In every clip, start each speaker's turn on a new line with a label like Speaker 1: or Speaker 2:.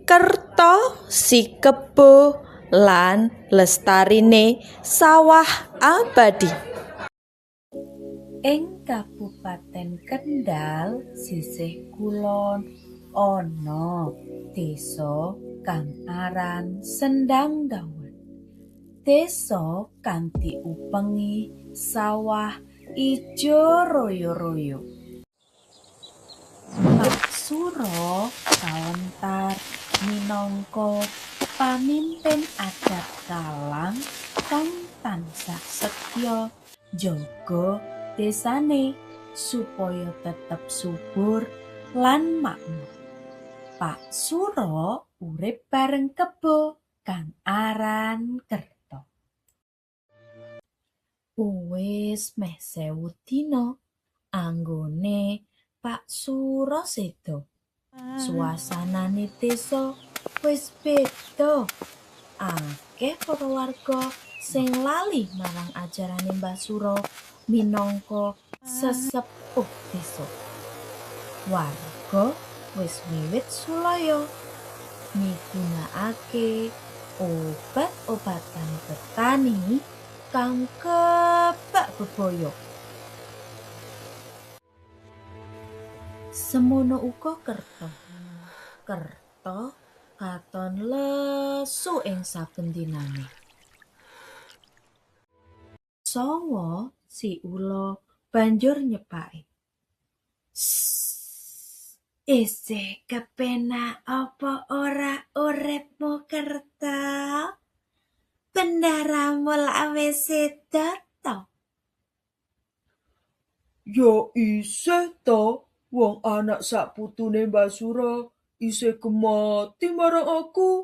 Speaker 1: Kerta si kebo lan lestarine sawah abadi. Ing Kabupaten Kendal sisih kulon ana desa kang aran Sendang Dawet. Desa kang diupengi sawah ijo royo-royo. Pak Suro kawentar minangka pamimpin adat Kalang kang tansah setya njaga desane supaya tetep subur lan makmur. Pak Suro urip bareng kebo kang aran Kerta. Wis meh 1000 dina anggone Pak Suro sedo. Suasanane desa wis beda. Akeh para warga sing lali marang ajarane Mbah Suro minangka sesepuh desa. Warga wis wiwit sulaya migunakake obat-obatan petani kang kebak bebaya. Semono uga Kerta. Kerta katon lesu ing saben dinane. Sawa si ula banjur nyepaki. Isih kepenak apa ora uripmu Kerta? Bendaramu lak wis sedo to?
Speaker 2: Ya isih to, wong anak sakputune Mbah Suro isih gemati marang aku.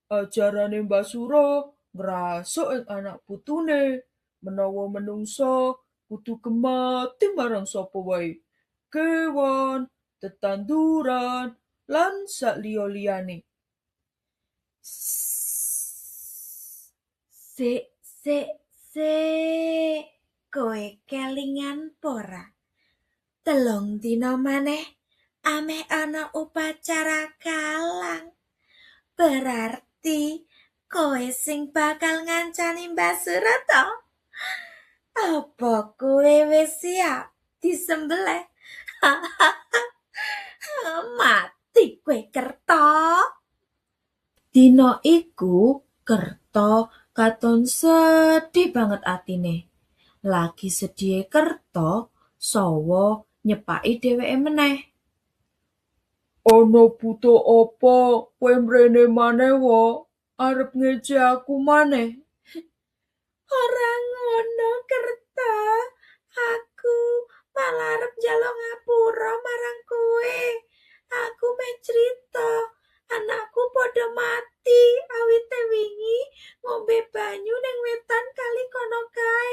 Speaker 2: Ajarane Mbah Suro ngrasuk ing anak putune menawa menungsa kudu gemati marang sapa wae. Kewan, tetanduran, lan sakliya-liyane.
Speaker 1: Sik, kowe kelingan pora. 3 dina maneh ameh ana upacara Kalang. Berarti kowe sing bakal ngancani Mbah Suro to? Apa kowe wis siap disembelih? Mati kowe Kerta. Dina iku Kerta katon sedih banget atine. Lagi sedhihe Kerta sawa nyepaki dheweke meneh.
Speaker 2: Ana buta apa kowe mrene maneh wae arep ngece aku maneh?
Speaker 1: Ora ngono Kerta. Aku malah arep njaluk ngapura marang kowe. Aku meh crita anakku padha mati awite wingi ngombe banyu ning wetan kali kono kae.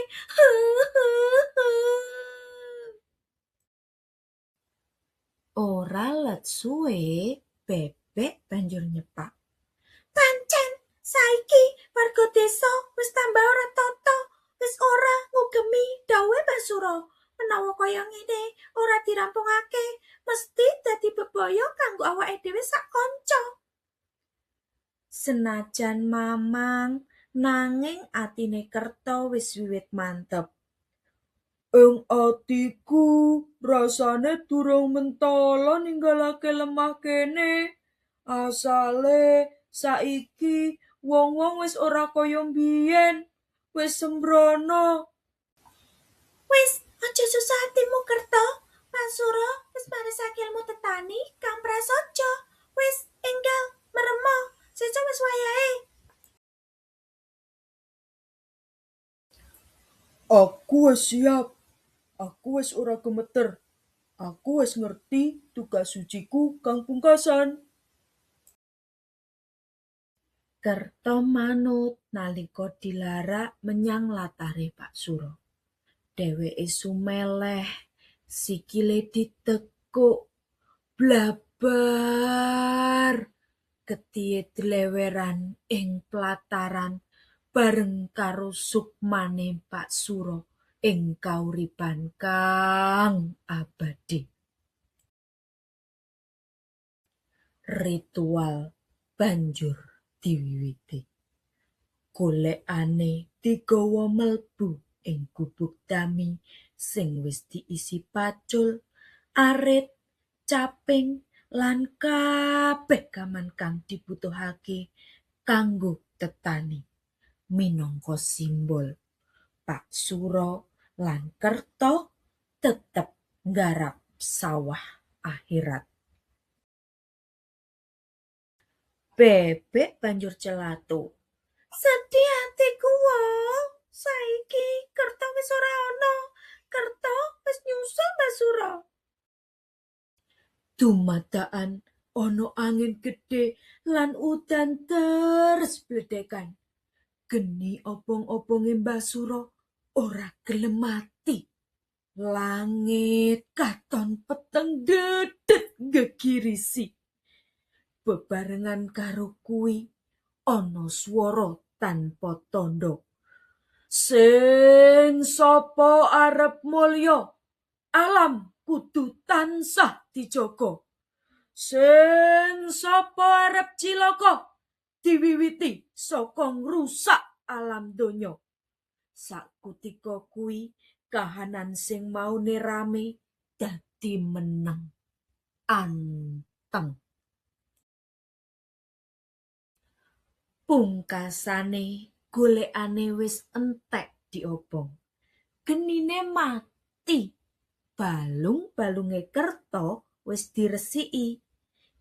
Speaker 1: Ora let suwe Bebek banjur nyepak. Pancen saiki warga desa wis tambah ora tata, wis ora ngugemi dawuhe Mbah Suro. Menawa kaya ngene ora dirampungake, mesti dadi bebaya kanggo awake dhewe sak kanca. Senajan mamang nanging atine Kerta wis wiwit mantep.
Speaker 2: Ing atiku rasane durung mentala ninggalake lemah kene. Asale saiki wong-wong wis ora kaya mbiyen, wis sembrono.
Speaker 1: Wis aja susah atimu Kerta. Mbah Suro wis marisake ilmu tetani kang prasaja. Wis enggal merema, sesuk wis wayahe.
Speaker 2: Aku wis siap. Aku wis ora gemeter. Aku wis ngerti tugas suciku kang pungkasan.
Speaker 1: Kerta manut nalika dilarak menyang latare Pak Suro. Dheweke sumeleh, sikile ditekuk, blabar. Getihé dileweran ing plataran bareng karo sukmane Pak Suro ing kauripan kang abadi. Ritual banjur diwiwiti. Golekane digawa mlebu ing gubuk tami sing wis diisi pacul, arit, caping lan kabeh gaman kang dibutuhake kanggo tetani. Minangka simbol Pak Suro lan Kerto tetep nggarap sawah akhirat. Bebek banjur celathuk. Sedih atiku wong, saiki Kerto wis ora ana. Kerto wis nyusul Mbah Suro. Dumadakan ana angin gedhe lan udan deres bledekan. Geni obong-obonge Mbah Suro ora gelem mati. Langit katon peteng dedet gegirisi. Bebarengan karo kuwi ana swara tanpa tandha. Sing sapa arep mulya, alam kudu tansah dijaga. Sing sapa arep cilaka, diwiwiti saka ngrusak alam donya. Sakutika kuwi kahanan sing maune rame dadi meneng. Anteng. Pungkasane golekane wis entek diobong. Genine mati. Balung-balunge Kerto wis diresiki.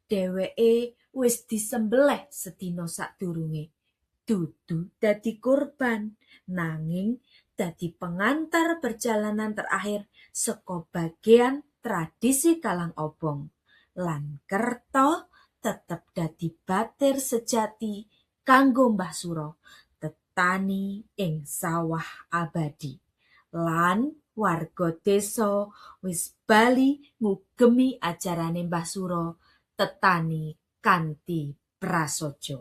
Speaker 1: Dheweke wis disembelih sedina sadurunge. Dudu dadi korban, nanging dadi pengantar perjalanan terakhir saka bagian tradisi Kalang Obong. Lan Kerto tetep dadi batir sejati kanggo Mbah Suro, tetani ing sawah abadi. Lan warga desa wis bali ngugemi ajarane Mbah Suro, tetani kanthi prasaja.